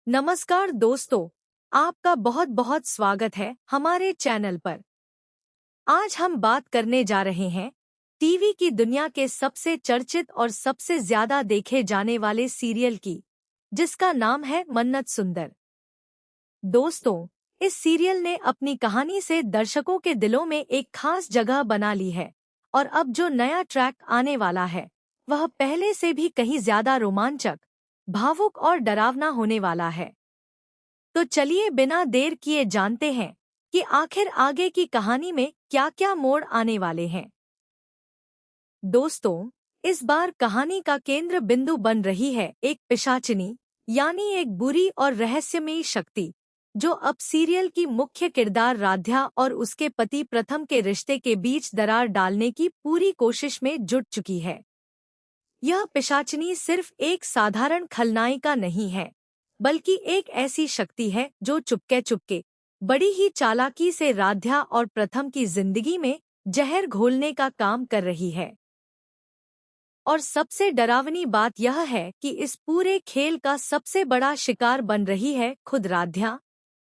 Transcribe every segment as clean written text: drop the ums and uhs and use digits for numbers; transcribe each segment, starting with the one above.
नमस्कार दोस्तों, आपका बहुत बहुत स्वागत है हमारे चैनल पर। आज हम बात करने जा रहे हैं टीवी की दुनिया के सबसे चर्चित और सबसे ज्यादा देखे जाने वाले सीरियल की, जिसका नाम है मन्नत सुंदर। दोस्तों, इस सीरियल ने अपनी कहानी से दर्शकों के दिलों में एक खास जगह बना ली है और अब जो नया ट्रैक आने वाला है वह पहले से भी कहीं ज्यादा रोमांचक, भावुक और डरावना होने वाला है। तो चलिए बिना देर किए जानते हैं कि आखिर आगे की कहानी में क्या-क्या मोड़ आने वाले हैं। दोस्तों, इस बार कहानी का केंद्र बिंदु बन रही है एक पिशाचिनी, यानी एक बुरी और रहस्यमयी शक्ति, जो अब सीरियल की मुख्य किरदार राध्या और उसके पति प्रथम के रिश्ते के बीच दरार डालने की पूरी कोशिश में जुट चुकी है। यह पिशाचिनी सिर्फ एक साधारण खलनायिका नहीं है, बल्कि एक ऐसी शक्ति है जो चुपके चुपके बड़ी ही चालाकी से राध्या और प्रथम की जिंदगी में जहर घोलने का काम कर रही है। और सबसे डरावनी बात यह है कि इस पूरे खेल का सबसे बड़ा शिकार बन रही है खुद राध्या,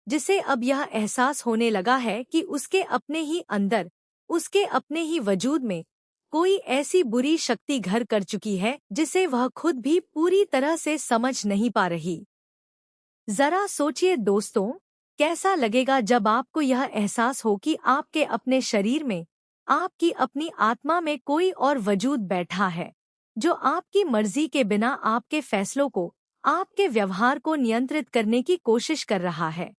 जिसे अब यह एहसास होने लगा है कि उसके अपने ही अंदर, उसके अपने ही वजूद में कोई ऐसी बुरी शक्ति घर कर चुकी है जिसे वह खुद भी पूरी तरह से समझ नहीं पा रही। जरा सोचिए दोस्तों, कैसा लगेगा जब आपको यह एहसास हो कि आपके अपने शरीर में, आपकी अपनी आत्मा में कोई और वजूद बैठा है, जो आपकी मर्जी के बिना आपके फैसलों को, आपके व्यवहार को नियंत्रित करने की कोशिश कर रहा है।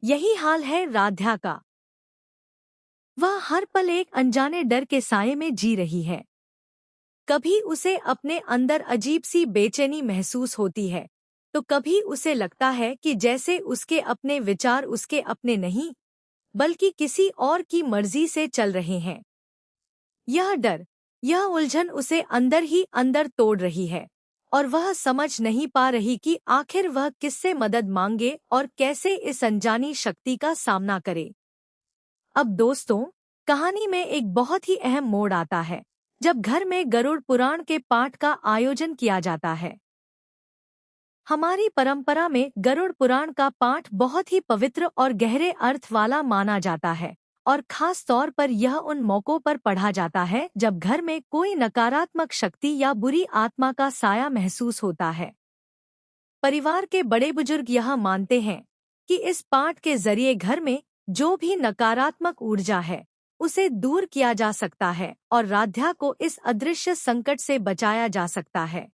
यही हाल है राध्या का। वह हर पल एक अनजाने डर के साये में जी रही है। कभी उसे अपने अंदर अजीब सी बेचैनी महसूस होती है, तो कभी उसे लगता है कि जैसे उसके अपने विचार उसके अपने नहीं, बल्कि किसी और की मर्जी से चल रहे हैं। यह डर, यह उलझन उसे अंदर ही अंदर तोड़ रही है और वह समझ नहीं पा रही कि आखिर वह किससे मदद मांगे और कैसे इस अनजानी शक्ति का सामना करे। अब दोस्तों, कहानी में एक बहुत ही अहम मोड़ आता है जब घर में गरुड़ पुराण के पाठ का आयोजन किया जाता है। हमारी परंपरा में गरुड़ पुराण का पाठ बहुत ही पवित्र और गहरे अर्थ वाला माना जाता है और खास तौर पर यह उन मौक़ों पर पढ़ा जाता है जब घर में कोई नकारात्मक शक्ति या बुरी आत्मा का साया महसूस होता है। परिवार के बड़े बुजुर्ग यह मानते हैं कि इस पाठ के जरिए घर में जो भी नकारात्मक ऊर्जा है उसे दूर किया जा सकता है और राध्या को इस अदृश्य संकट से बचाया जा सकता है।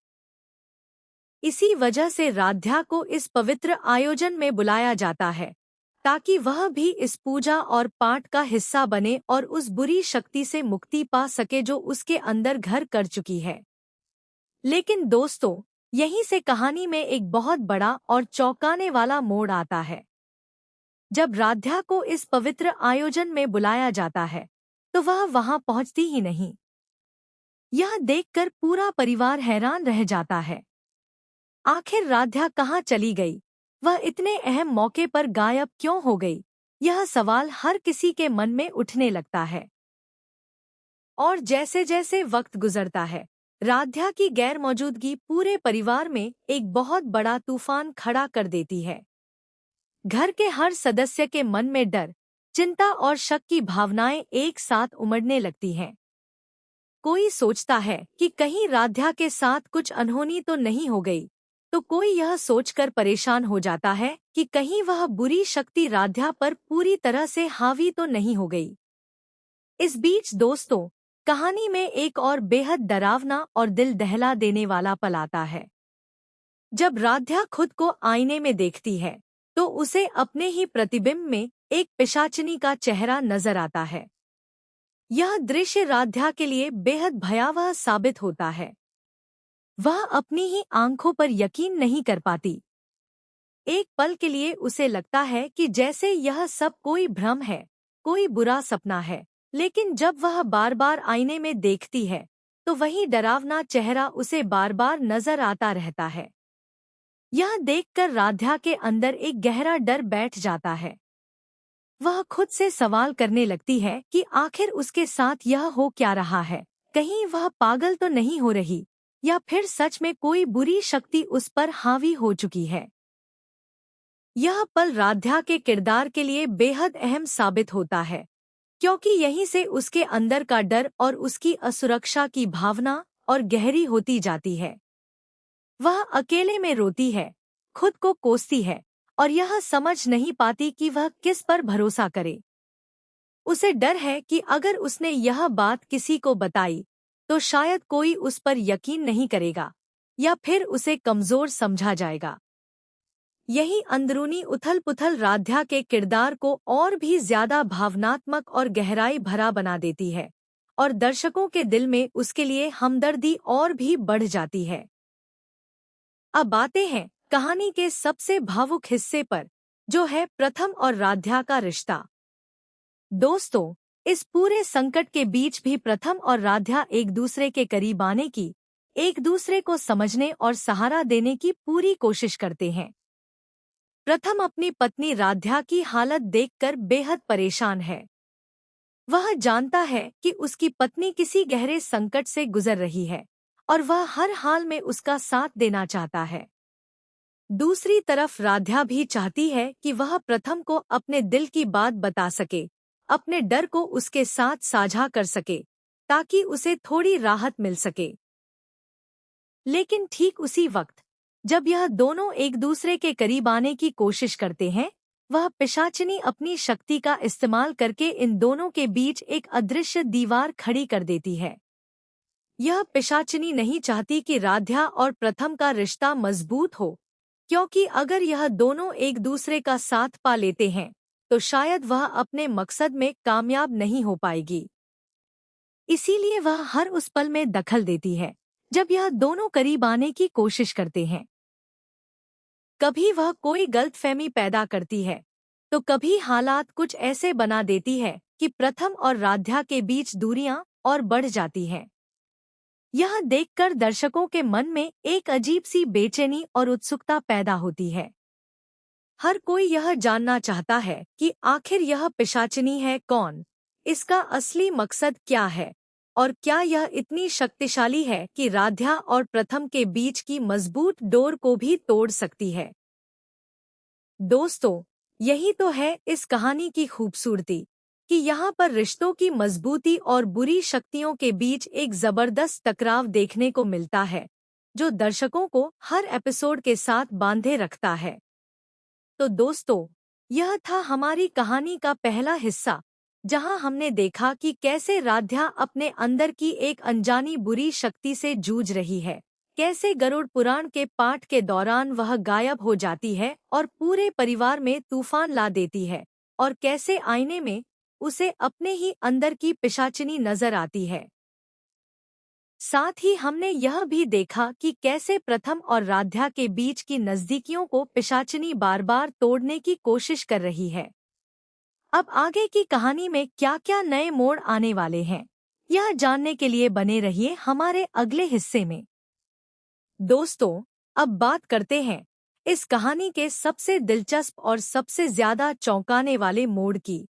इसी वजह से राध्या को इस पवित्र आयोजन में बुलाया जाता है, ताकि वह भी इस पूजा और पाठ का हिस्सा बने और उस बुरी शक्ति से मुक्ति पा सके जो उसके अंदर घर कर चुकी है। लेकिन दोस्तों, यहीं से कहानी में एक बहुत बड़ा और चौंकाने वाला मोड़ आता है। जब राध्या को इस पवित्र आयोजन में बुलाया जाता है, तो वह वहां पहुंचती ही नहीं। यह देखकर पूरा परिवार हैरान रह जाता है। आखिर राध्या कहाँ चली गई? वह इतने अहम मौके पर गायब क्यों हो गई? यह सवाल हर किसी के मन में उठने लगता है। और जैसे जैसे वक्त गुजरता है, राध्या की गैरमौजूदगी पूरे परिवार में एक बहुत बड़ा तूफान खड़ा कर देती है। घर के हर सदस्य के मन में डर, चिंता और शक की भावनाएं एक साथ उमड़ने लगती हैं। कोई सोचता है कि कहीं राध्या के साथ कुछ अनहोनी तो नहीं हो गई, तो कोई यह सोचकर परेशान हो जाता है कि कहीं वह बुरी शक्ति राध्या पर पूरी तरह से हावी तो नहीं हो गई। इस बीच दोस्तों, कहानी में एक और बेहद डरावना और दिल दहला देने वाला पल आता है। जब राध्या खुद को आईने में देखती है, तो उसे अपने ही प्रतिबिंब में एक पिशाचिनी का चेहरा नजर आता है। यह दृश्य राध्या के लिए बेहद भयावह साबित होता है। वह अपनी ही आंखों पर यकीन नहीं कर पाती। एक पल के लिए उसे लगता है कि जैसे यह सब कोई भ्रम है, कोई बुरा सपना है, लेकिन जब वह बार बार आईने में देखती है, तो वही डरावना चेहरा उसे बार बार नजर आता रहता है। यह देखकर राध्या के अंदर एक गहरा डर बैठ जाता है। वह खुद से सवाल करने लगती है कि आखिर उसके साथ यह हो क्या रहा है? कहीं वह पागल तो नहीं हो रही, या फिर सच में कोई बुरी शक्ति उस पर हावी हो चुकी है? यह पल राधा के किरदार के लिए बेहद अहम साबित होता है, क्योंकि यहीं से उसके अंदर का डर और उसकी असुरक्षा की भावना और गहरी होती जाती है। वह अकेले में रोती है, खुद को कोसती है और यह समझ नहीं पाती कि वह किस पर भरोसा करे। उसे डर है कि अगर उसने यह बात किसी को बताई तो शायद कोई उस पर यकीन नहीं करेगा या फिर उसे कमजोर समझा जाएगा। यही अंदरूनी उथल-पुथल राधा के किरदार को और भी ज्यादा भावनात्मक और गहराई भरा बना देती है और दर्शकों के दिल में उसके लिए हमदर्दी और भी बढ़ जाती है। अब आते हैं कहानी के सबसे भावुक हिस्से पर, जो है प्रथम और राधा का रिश्ता। दोस्तों, इस पूरे संकट के बीच भी प्रथम और राधा एक दूसरे के करीब आने की, एक दूसरे को समझने और सहारा देने की पूरी कोशिश करते हैं। प्रथम अपनी पत्नी राधा की हालत देखकर बेहद परेशान है। वह जानता है कि उसकी पत्नी किसी गहरे संकट से गुजर रही है और वह हर हाल में उसका साथ देना चाहता है। दूसरी तरफ राधा भी चाहती है कि वह प्रथम को अपने दिल की बात बता सके, अपने डर को उसके साथ साझा कर सके, ताकि उसे थोड़ी राहत मिल सके। लेकिन ठीक उसी वक्त जब यह दोनों एक दूसरे के करीब आने की कोशिश करते हैं, वह पिशाचिनी अपनी शक्ति का इस्तेमाल करके इन दोनों के बीच एक अदृश्य दीवार खड़ी कर देती है। यह पिशाचिनी नहीं चाहती कि राधा और प्रथम का रिश्ता मजबूत हो, क्योंकि अगर यह दोनों एक दूसरे का साथ पा लेते हैं तो शायद वह अपने मकसद में कामयाब नहीं हो पाएगी। इसीलिए वह हर उस पल में दखल देती है जब यह दोनों करीब आने की कोशिश करते हैं। कभी वह कोई गलतफहमी पैदा करती है तो कभी हालात कुछ ऐसे बना देती है कि प्रथम और राधा के बीच दूरियां और बढ़ जाती हैं। यह देखकर दर्शकों के मन में एक अजीब सी बेचैनी और उत्सुकता पैदा होती है। हर कोई यह जानना चाहता है कि आखिर यह पिशाचिनी है कौन, इसका असली मकसद क्या है और क्या यह इतनी शक्तिशाली है कि राधा और प्रथम के बीच की मजबूत डोर को भी तोड़ सकती है। दोस्तों, यही तो है इस कहानी की खूबसूरती कि यहाँ पर रिश्तों की मजबूती और बुरी शक्तियों के बीच एक जबरदस्त टकराव देखने को मिलता है, जो दर्शकों को हर एपिसोड के साथ बांधे रखता है। तो दोस्तों, यह था हमारी कहानी का पहला हिस्सा, जहां हमने देखा कि कैसे राधा अपने अंदर की एक अनजानी बुरी शक्ति से जूझ रही है, कैसे गरुड़ पुराण के पाठ के दौरान वह गायब हो जाती है और पूरे परिवार में तूफान ला देती है, और कैसे आईने में उसे अपने ही अंदर की पिशाचिनी नजर आती है। साथ ही हमने यह भी देखा कि कैसे प्रथम और राधा के बीच की नजदीकियों को पिशाचिनी बार बार तोड़ने की कोशिश कर रही है। अब आगे की कहानी में क्या-क्या नए मोड़ आने वाले हैं, यह जानने के लिए बने रहिए हमारे अगले हिस्से में। दोस्तों, अब बात करते हैं इस कहानी के सबसे दिलचस्प और सबसे ज्यादा चौंकाने वाले मोड़ की।